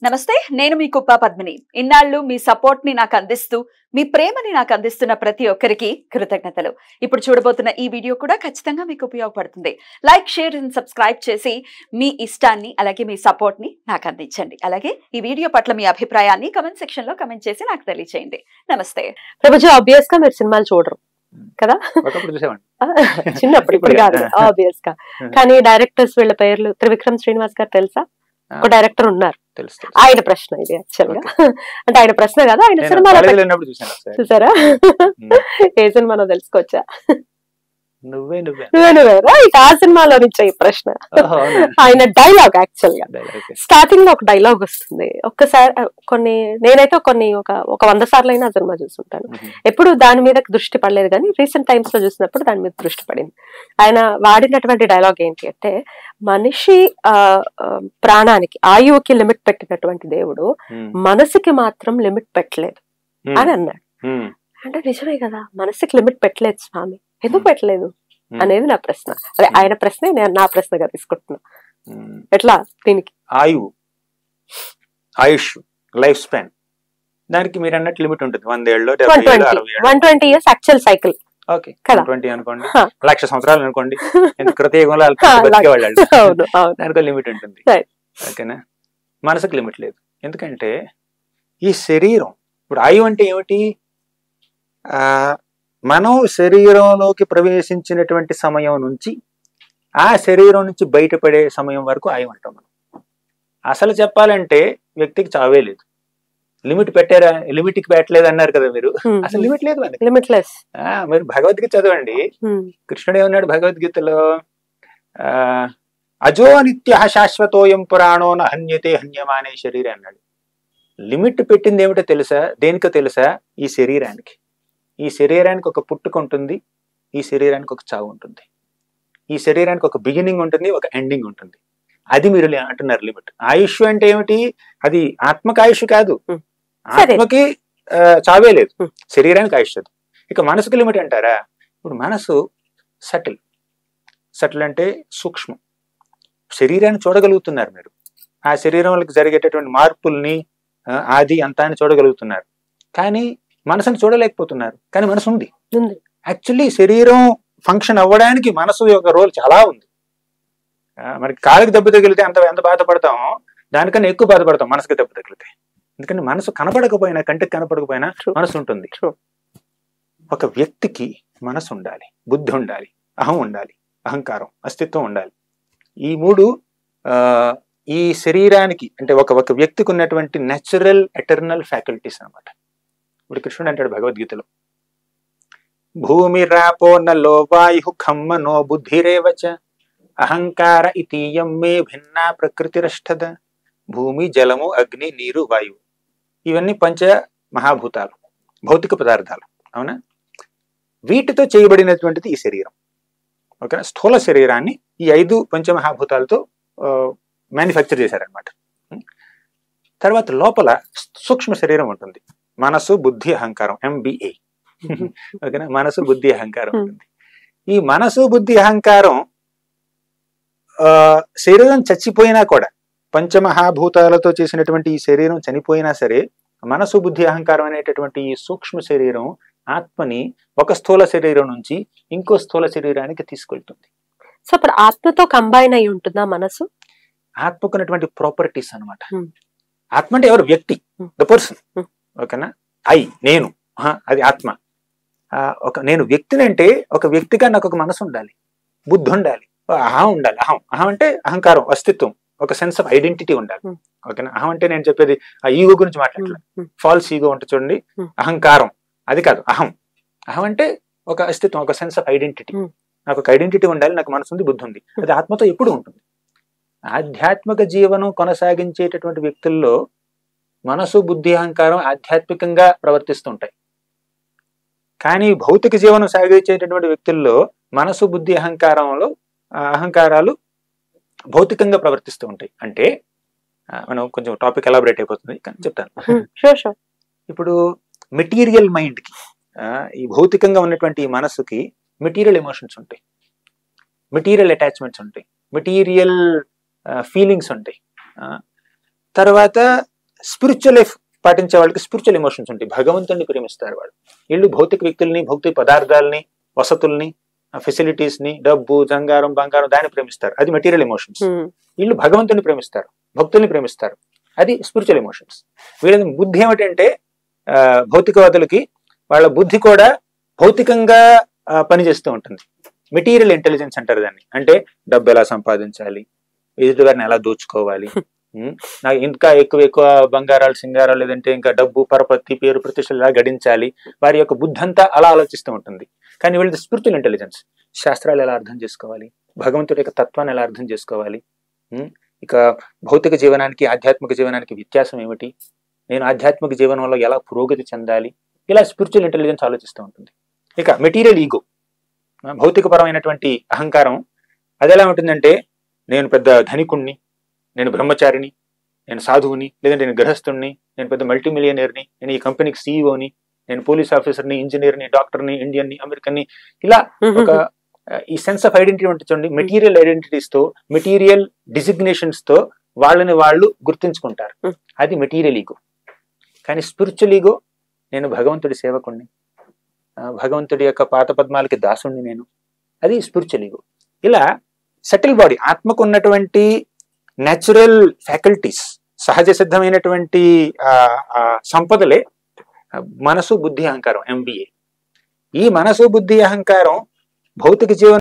నమస్తే, నేను మీ కుప్ప పద్మిని. ఇన్నాళ్ళు మీ సపోర్ట్ ని నాకు అందిస్తూ, మీ ప్రేమని నాకు అందిస్తున్న ప్రతి ఒక్కరికి కృతజ్ఞతలు. ఇప్పుడు చూడబోతున్న ఈ వీడియో కూడా ఖచ్చితంగా మీకు ఉపయోగపడుతుంది. లైక్, షేర్ అండ్ సబ్స్క్రైబ్ చేసి మీ ఇష్టాన్ని అలాగే మీ సపోర్ట్ ని నాకు అందించండి. అలాగే ఈ వీడియో పట్ల మీ అభిప్రాయాన్ని కమెంట్ సెక్షన్ లో కమెంట్ చేసి నాకు తెలియజేయండి. నమస్తే. ప్రభుజీ, ఆబ్వియస్ గా మీరు సినిమాలు చూడరు కదా? చిన్నప్పుడు, ఇప్పుడు కాదు ఆబ్వియస్ గా. కానీ డైరెక్టర్స్ వీళ్ళ పేర్లు త్రివిక్రమ్ శ్రీనివాస్ గారు తెలుసా? ఒక డైరెక్టర్ ఉన్నారు. ఆయన ప్రశ్న ఇది యాక్చువల్ గా. అంటే ఆయన ప్రశ్న కదా, ఆయన సినిమాలో చూసారా? ఏ సినిమాలో తెలుసుకోవచ్చా? నువ్వే ఇక ఆ సినిమాలో నుంచి ఈ ప్రశ్న. ఆయన డైలాగ్ యాక్చువల్ గా స్టార్టింగ్ లో ఒక డైలాగ్ వస్తుంది. ఒక్కసారి నేనైతే ఒక 100 సార్లు అయినా ఆ సినిమా చూస్తుంటాను. ఎప్పుడు దాని మీద దృష్టి పడలేదు, కానీ రీసెంట్ టైమ్స్ లో చూసినప్పుడు దాని మీద దృష్టి పడింది. ఆయన వాడినటువంటి డైలాగ్ ఏంటి అంటే, మనిషి ప్రాణానికి, ఆయువుకి లిమిట్ పెట్టినటువంటి దేవుడు మనసుకి మాత్రం లిమిట్ పెట్టలేదు అని అన్నాడు. అంటే నిజమే కదా, మనసుకి లిమిట్ పెట్టలేదు స్వామి, ఎందుకు పెట్టలేదు అనేది నా ప్రశ్న. అదే ఆయన ప్రశ్నే నేను నా ప్రశ్నగా తీసుకుంటున్నా. ఎట్లా దీనికి ఆయుష్ లైఫ్ స్పాన్ దానికి మీరు అన్నట్టు లిమిట్ ఉంటుంది. 100 ఏళ్ళు, 120 years యాక్చువల్ సైకిల్. ఓకే, 120 అనుకోండి, 1,00,000 సంవత్సరాలు అనుకోండి. కృతయుగంలో దానికి లిమిట్ ఉంటుంది. ఓకేనా? మనసుకు లిమిట్ లేదు. ఎందుకంటే ఈ శరీరం, ఇప్పుడు ఆయువు అంటే ఏమిటి? మనం శరీరంలోకి ప్రవేశించినటువంటి సమయం నుంచి ఆ శరీరం నుంచి బయటపడే సమయం వరకు ఆయువు అంటాం మనం. అసలు చెప్పాలంటే వ్యక్తికి చావే లేదు. లిమిట్ పెట్టారా? లిమిట్కి పెట్టలేదు అన్నారు కదా మీరు. అసలు లిమిట్ లేదు మనకి. లిమిట్లెస్. మీరు భగవద్గీత చదవండి. కృష్ణుడు ఏమన్నాడు భగవద్గీతలో? అజో నిత్య శాశ్వతోయం పురాణో న హన్యతే హన్యమానే శరీరం అన్నాడు. లిమిట్ పెట్టింది ఏమిటో తెలుసా? దేనికో తెలుసా? ఈ శరీరానికి. ఈ శరీరానికి ఒక పుట్టుక ఉంటుంది, ఈ శరీరానికి ఒక చావు ఉంటుంది, ఈ శరీరానికి ఒక బిగినింగ్ ఉంటుంది, ఒక ఎండింగ్ ఉంటుంది. అది మీరు అంటున్నారు లిమిట్. ఆయుష్ అంటే ఏమిటి? అది ఆత్మకి ఆయుష్ కాదు, ఆత్మకి చావే లేదు, శరీరానికి ఆయుష్ అది. ఇక మనసుకు లిమిట్ అంటారా? ఇప్పుడు మనసు సటిల్ అంటే సూక్ష్మం. శరీరాన్ని చూడగలుగుతున్నారు మీరు, ఆ శరీరంలోకి జరిగేటటువంటి మార్పుల్ని ఆది అంతాన్ని చూడగలుగుతున్నారు, కానీ మనసుని చూడలేకపోతున్నారు. కానీ మనసు ఉంది. యాక్చువల్లీ శరీరం ఫంక్షన్ అవ్వడానికి మనసు యొక్క రోల్ చాలా ఉంది. మనకి కాలికి దెబ్బ తగిలితే ఎంత బాధపడతామో దానికన్నా ఎక్కువ బాధపడతాం మనసుకి దెబ్బ తగిలితే. ఎందుకంటే మనసు కనపడకపోయినా, కంటికి కనపడకపోయినా మనసు ఉంటుంది. ఒక వ్యక్తికి మనసు ఉండాలి, బుద్ధి ఉండాలి, అహం ఉండాలి, అహంకారం, అస్తిత్వం ఉండాలి. ఈ మూడు ఈ శరీరానికి, అంటే ఒక వ్యక్తికి ఉన్నటువంటి నేచురల్ ఎటర్నల్ ఫ్యాకల్టీస్ అన్నమాట. ఇప్పుడు కృష్ణుడు అంటాడు భగవద్గీతలో, భూమి రాపో నలో వాయు ఖమ్మ నో బుద్ధిరేవచ అహంకార ఇతీయం మే భిన్నా ప్రకృతిరష్టద. భూమి, జలము, అగ్ని, నీరు, వాయువు, ఇవన్నీ పంచ మహాభూతాలు, భౌతిక పదార్థాలు. అవునా? వీటితో చేయబడినటువంటిది ఈ శరీరం. ఓకేనా? స్థూల శరీరాన్ని ఈ 5 పంచమహాభూతాలతో మ్యానుఫ్యాక్చర్ చేశారనమాట. తర్వాత లోపల సూక్ష్మ శరీరం ఉంటుంది, మనసు, బుద్ధి, అహంకారం, MBA. ఓకేనా? మనసు, బుద్ధి, అహంకారం ఉంటుంది. ఈ మనసు, బుద్ధి, అహంకారం శరీరం చచ్చిపోయినా కూడా, పంచమహాభూతాలతో చేసినటువంటి ఈ శరీరం చనిపోయినా సరే, మనసు, బుద్ధి, అహంకారం అనేటటువంటి ఈ సూక్ష్మ శరీరం ఆత్మని ఒక స్థూల శరీరం నుంచి ఇంకో స్థూల శరీరానికి తీసుకెళ్తుంది. సో ఇప్పుడు ఆత్మతో కంబైన్ అయి ఉంటుందా మనసు? ఆత్మకున్నటువంటి ప్రాపర్టీస్ అనమాట. ఆత్మ అంటే ఎవరు? వ్యక్తి, ద పర్సన్. ఓకేనా? నేను, అది ఆత్మ. నేను వ్యక్తిని అంటే, ఒక వ్యక్తిగా నాకు ఒక మనసు ఉండాలి, బుద్ధి ఉండాలి, అహం ఉండాలి. అహం అంటే అహంకారం, అస్తిత్వం, ఒక సెన్స్ ఆఫ్ ఐడెంటిటీ ఉండాలి. ఓకేనా? అహం అంటే నేను చెప్పేది ఆ ఈగో గురించి మాట్లాడలేదు. ఫాల్స్ ఈగో ఉంటుంది చూడండి, అహంకారం అది కాదు. అహం అంటే ఒక అస్తిత్వం, ఒక సెన్స్ ఆఫ్ ఐడెంటిటీ. నాకు ఒక ఐడెంటిటీ ఉండాలి, నాకు మనసు ఉంది, బుద్ధి ఉంది. అది ఆత్మతో ఎప్పుడు ఉంటుంది. ఆధ్యాత్మిక జీవనం కొనసాగించేటటువంటి వ్యక్తుల్లో మనసు, బుద్ధి, అహంకారం ఆధ్యాత్మికంగా ప్రవర్తిస్తుంటాయి. కానీ భౌతిక జీవనం సాగించేటటువంటి వ్యక్తుల్లో మనసు, బుద్ధి, అహంకారాలు భౌతికంగా ప్రవర్తిస్తూ ఉంటాయి. అంటే మనం కొంచెం టాపిక్ ఎలాబరేట్ అయిపోతుంది కానీ చెప్తాను. ఇప్పుడు మెటీరియల్ మైండ్కి, ఈ భౌతికంగా ఉన్నటువంటి ఈ మనసుకి మెటీరియల్ ఎమోషన్స్ ఉంటాయి, మెటీరియల్ అటాచ్మెంట్స్ ఉంటాయి, మెటీరియల్ ఫీలింగ్స్ ఉంటాయి. తర్వాత స్పిరిచువల్ లైఫ్ పాటించే వాళ్ళకి స్పిరిచువల్ ఎమోషన్స్ ఉంటాయి. భగవంతుడిని ప్రేమిస్తారు వాళ్ళు. వీళ్ళు భౌతిక వ్యక్తుల్ని, భౌతిక పదార్థాలని, వసతుల్ని, ఫెసిలిటీస్ ని, డబ్బు, బంగారం దాన్ని ప్రేమిస్తారు. అది మెటీరియల్ ఎమోషన్స్. వీళ్ళు భగవంతుని ప్రేమిస్తారు, భక్తుల్ని ప్రేమిస్తారు. అది స్పిరిచువల్ ఎమోషన్స్. వీళ్ళ బుద్ధి ఏమిటంటే భౌతికవాదులకి వాళ్ళ బుద్ధి కూడా భౌతికంగా పనిచేస్తూ ఉంటుంది. మెటీరియల్ ఇంటెలిజెన్స్ అంటారు దాన్ని. అంటే డబ్బు ఎలా సంపాదించాలి, ఎదుటివారిని ఎలా దోచుకోవాలి, నాకు ఇంకా ఎక్కువ బంగారాలు, సింగారాలు, లేదంటే ఇంకా డబ్బు, పరపతి, పేరు, ప్రతిష్టలు ఎలా గడించాలి, వారి యొక్క బుద్ధి అంతా అలా ఆలోచిస్తూ ఉంటుంది. కానీ వీళ్ళది స్పిరిచువల్ ఇంటెలిజెన్స్. శాస్త్రాలు ఎలా అర్థం చేసుకోవాలి, భగవంతుడి యొక్క తత్వాన్ని ఎలా అర్థం చేసుకోవాలి, ఇక భౌతిక జీవనానికి ఆధ్యాత్మిక జీవనానికి వ్యత్యాసం ఏమిటి, నేను ఆధ్యాత్మిక జీవనంలో ఎలా పురోగతి చెందాలి, ఇలా స్పిరిచువల్ ఇంటెలిజెన్స్ ఆలోచిస్తూ ఉంటుంది. ఇక మెటీరియల్ ఈగో, భౌతికపరమైనటువంటి అహంకారం, అది ఎలా ఉంటుందంటే నేను పెద్ద ధనికుణ్ణి, నేను బ్రహ్మచారిని, నేను సాధువుని, లేదంటే నేను గృహస్థుణ్ణి, నేను పెద్ద మల్టీ మిలియనర్ని, నేను ఈ కంపెనీకి సీఈఓని, నేను పోలీస్ ఆఫీసర్ని, ఇంజనీర్ని, డాక్టర్ని, ఇండియన్ని, అమెరికన్ని, ఇలా ఒక ఈ సెన్స్ ఆఫ్ ఐడెంటిటీ ఉంటుంది చూడండి. మెటీరియల్ ఐడెంటిటీస్ తో, మెటీరియల్ డిజిగ్నేషన్స్ తో వాళ్ళని వాళ్ళు గుర్తించుకుంటారు. అది మెటీరియల్ ఈగో. కానీ స్పిరిచువల్ ఈగో, నేను భగవంతుడి సేవకుణ్ణి, భగవంతుడి యొక్క పాత పద్మాలకి దాసుణ్ణి నేను, అది స్పిరిచువల్ ఈగో. ఇలా సెటిల్ బాడీ, ఆత్మకు ఉన్నటువంటి న్యాచురల్ ఫ్యాకల్టీస్, సహజ సిద్ధమైనటువంటి సంపదలే మనసు, బుద్ధి, అహంకారం, MBA. ఈ మనసు, బుద్ధి, అహంకారం భౌతిక జీవనం